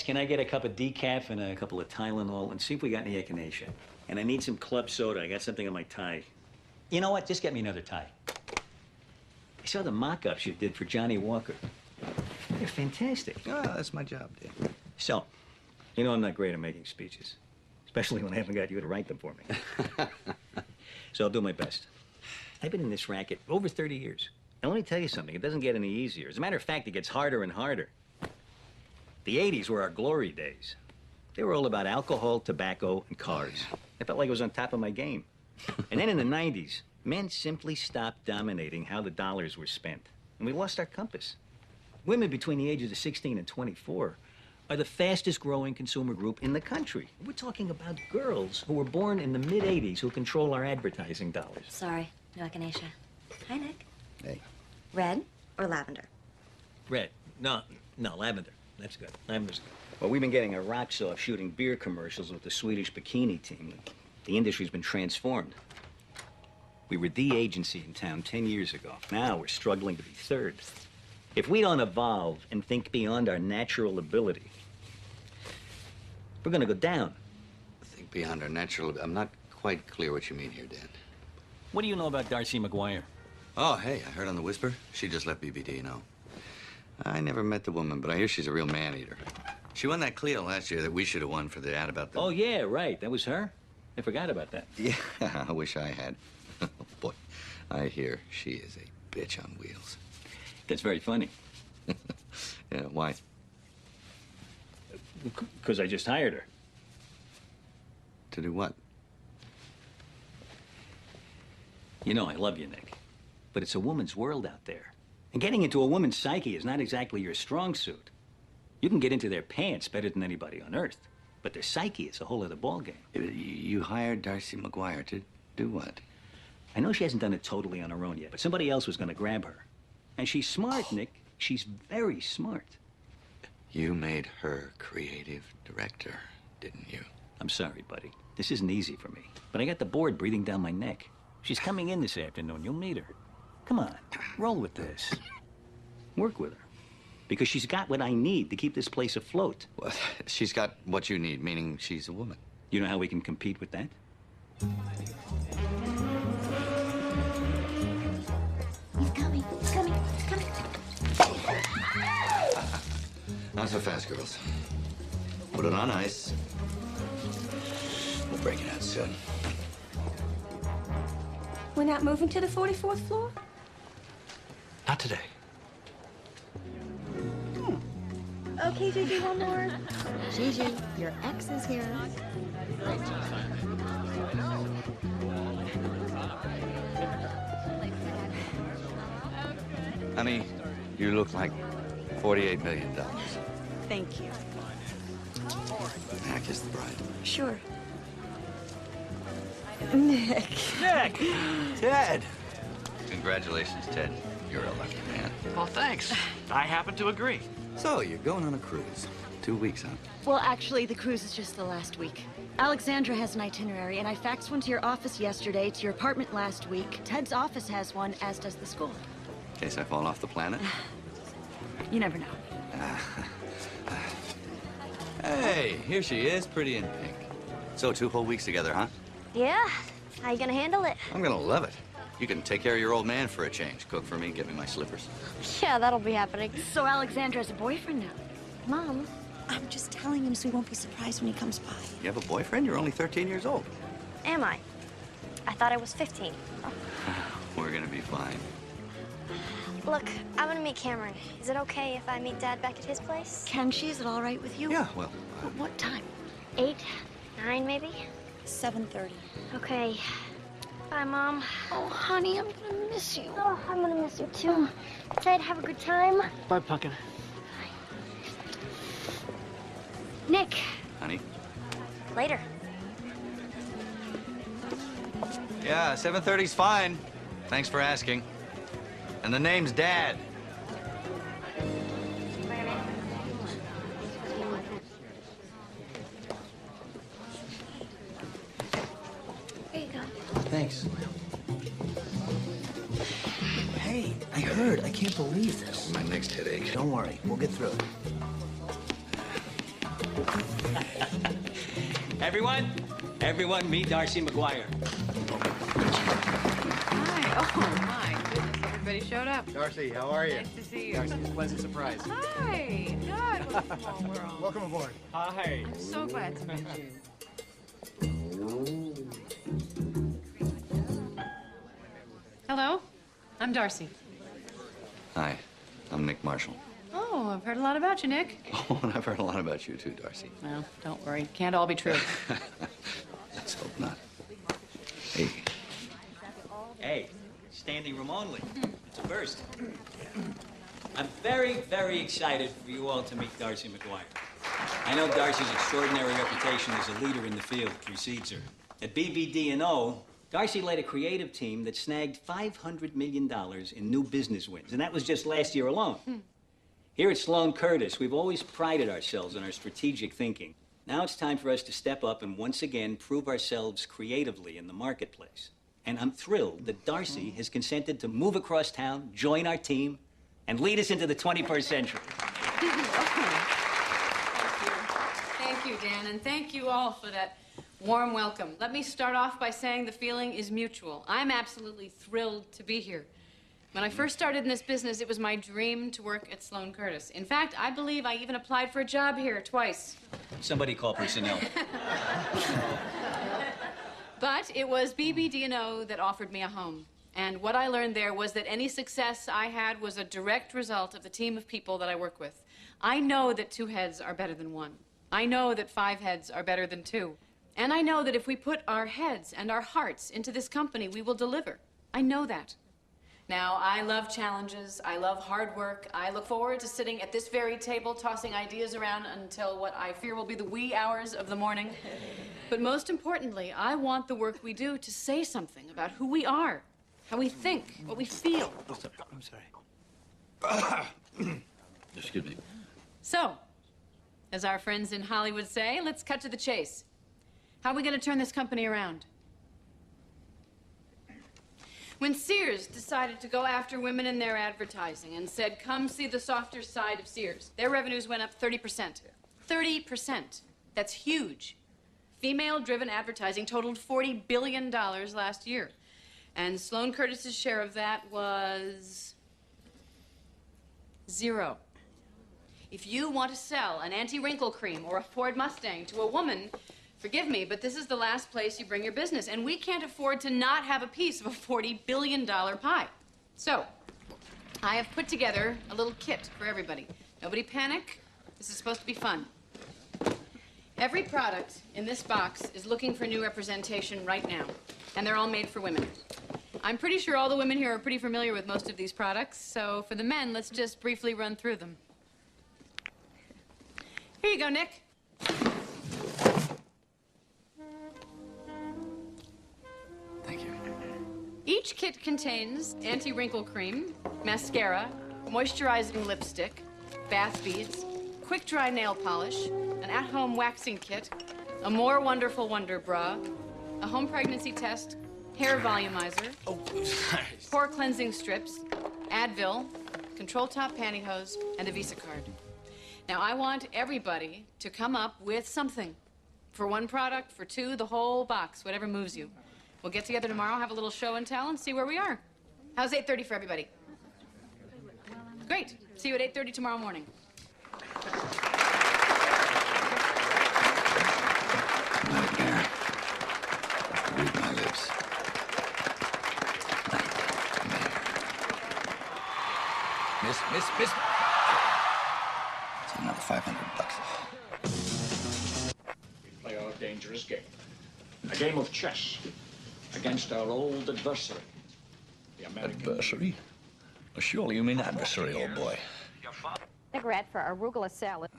can I get a cup of decaf and a couple of Tylenol and see if we got any echinacea? And I need some club soda. I got something on my tie. You know what? Just get me another tie. I saw the mock-ups you did for Johnny Walker. They're fantastic. Oh, that's my job, Dan. So, you know I'm not great at making speeches, especially when I haven't got you to write them for me. So I'll do my best. I've been in this racket over 30 years. And let me tell you something, it doesn't get any easier. As a matter of fact, it gets harder and harder. The 80s were our glory days. They were all about alcohol, tobacco, and cars. I felt like I was on top of my game. And then in the 90s, men simply stopped dominating how the dollars were spent. And we lost our compass. Women between the ages of 16 and 24 are the fastest growing consumer group in the country. We're talking about girls who were born in the mid-80s who control our advertising dollars. Sorry, no echinacea. Hi, Nick. Hey. Red or lavender? Red. No, lavender. That's good. Lavender's good. Well, we've been getting our rocks off shooting beer commercials with the Swedish bikini team. The industry's been transformed. We were the agency in town 10 years ago. Now we're struggling to be third. If we don't evolve and think beyond our natural ability, we're gonna go down. Think beyond our natural... I'm not quite clear what you mean here, Dan. What do you know about Darcy McGuire? Oh, hey, I heard on the whisper. She just left BBD, you know. I never met the woman, but I hear she's a real man-eater. She won that Clio last year that we should have won for the ad about the... Oh, yeah, right. That was her? I forgot about that. Yeah, I wish I had. Boy, I hear she is a bitch on wheels. That's very funny. Yeah, why? Because I just hired her. To do what? You know I love you, Nick. But it's a woman's world out there. And getting into a woman's psyche is not exactly your strong suit. You can get into their pants better than anybody on earth. But their psyche is a whole other ballgame. You hired Darcy McGuire to do what? I know she hasn't done it totally on her own yet, but somebody else was going to grab her. And she's smart, Nick. She's very smart. You made her creative director, didn't you? I'm sorry, buddy. This isn't easy for me. But I got the board breathing down my neck. She's coming in this afternoon. You'll meet her. Come on, roll with this. Work with her. Because she's got what I need to keep this place afloat. Well, she's got what you need, meaning she's a woman. You know how we can compete with that? He's coming, he's coming, he's coming. Not so fast, girls. Put it on ice. We'll break it out soon. We're not moving to the 44th floor? Not today. Okay, Gigi, one more. Gigi, your ex is here. Honey, you look like $48 million. Thank you. May I kiss the bride? Sure. Nick. Nick! Ted! Congratulations, Ted. You're a lucky man. Well, thanks. I happen to agree. So, you're going on a cruise. 2 weeks, huh? Well, actually, the cruise is just the last week. Alexandra has an itinerary, and I faxed one to your office yesterday, to your apartment last week. Ted's office has one, as does the school. In case I fall off the planet. You never know. Hey, here she is, pretty in pink. So, 2 whole weeks together, huh? Yeah, how you gonna handle it? I'm gonna love it. You can take care of your old man for a change. Cook for me, get me my slippers. Yeah, that'll be happening. So Alexandra has a boyfriend now. Mom, I'm just telling him so he won't be surprised when he comes by. You have a boyfriend? You're only 13 years old. am I? I thought I was 15. We're gonna be fine. Look, I'm gonna meet Cameron. Is it okay if I meet Dad back at his place? Can she? Is it all right with you? Yeah, well, What time? 8, 9 maybe? 7:30. Okay. Bye, Mom. Oh, honey, I'm gonna miss you. Oh, I'm gonna miss you too. Ted, have a good time. Bye, Pumpkin. Nick, honey. later. Yeah, 7:30's fine. Thanks for asking. And the name's Dad. Here you go. Thanks. Hey, I heard. I can't believe this. My next headache. Don't worry. We'll get through it. Everyone, meet Darcy McGuire. Hi. Oh, my goodness. Everybody showed up. Darcy, how are you? Nice to see you. Darcy, it's a pleasant surprise. Hi. God, what a small world. Welcome aboard. Hi. I'm so glad to meet you. Hello. I'm Darcy. Hi, I'm Nick Marshall. Oh, I've heard a lot about you, Nick. Oh, and I've heard a lot about you too, Darcy. Well, don't worry. Can't all be true. Let's hope not. Hey. Hey, standing room only. It's a first. I'm very, very excited for you all to meet Darcy McGuire. I know Darcy's extraordinary reputation as a leader in the field precedes her. At BBD&O, Darcy led a creative team that snagged $500 million in new business wins, and that was just last year alone. Here at Sloan Curtis, we've always prided ourselves on our strategic thinking. Now it's time for us to step up and once again prove ourselves creatively in the marketplace. And I'm thrilled that Darcy has consented to move across town, join our team, and lead us into the 21st century. Thank you, Dan, and thank you all for that warm welcome. Let me start off by saying the feeling is mutual. I'm absolutely thrilled to be here. When I first started in this business, it was my dream to work at Sloan Curtis. In fact, I believe I even applied for a job here twice. Somebody call personnel. But it was BBD&O that offered me a home. And what I learned there was that any success I had was a direct result of the team of people that I work with. I know that 2 heads are better than 1. I know that 5 heads are better than 2. And I know that if we put our heads and our hearts into this company, we will deliver. I know that. Now, I love challenges. I love hard work. I look forward to sitting at this very table, tossing ideas around until what I fear will be the wee hours of the morning. But most importantly, I want the work we do to say something about who we are, how we think, what we feel. I'm sorry. Excuse me. So, as our friends in Hollywood say, let's cut to the chase. How are we going to turn this company around? When Sears decided to go after women in their advertising and said, come see the softer side of Sears, their revenues went up 30%. 30%. That's huge. Female-driven advertising totaled $40 billion last year. And Sloan Curtis's share of that was 0. If you want to sell an anti-wrinkle cream or a Ford Mustang to a woman, forgive me, but this is the last place you bring your business, and we can't afford to not have a piece of a $40 billion pie. So, I have put together a little kit for everybody. Nobody panic. This is supposed to be fun. Every product in this box is looking for new representation right now, and they're all made for women. I'm pretty sure all the women here are pretty familiar with most of these products, so for the men, let's just briefly run through them. Here you go, Nick. Thank you. Each kit contains anti-wrinkle cream, mascara, moisturizing lipstick, bath beads, quick-dry nail polish, an at-home waxing kit, a More Wonderful Wonder bra, a home pregnancy test, hair volumizer, pore cleansing strips, Advil, control top pantyhose, and a Visa card. Now, I want everybody to come up with something. For 1 product, for 2, the whole box, whatever moves you. We'll get together tomorrow, have a little show and tell, and see where we are. How's 8:30 for everybody? Great. See you at 8:30 tomorrow morning. Nightmare. Read my lips. Miss. It's another $500. We play our dangerous game. A game of chess against our old adversary, the American. Adversary? Well, surely you mean adversary, old boy. Vinaigrette for arugula salad.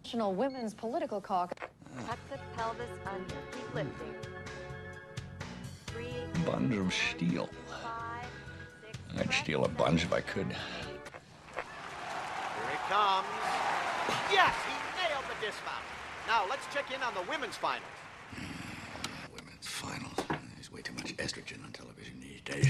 National Women's Political Caucus. Tuck the pelvis under. Keep lifting. 3, Bunch of steel. 5, 6. I'd steal a bunch if I could. Here it comes. Yes, he nailed the dismount. Now, let's check in on the women's finals. Women's finals. There's way too much estrogen on television these days.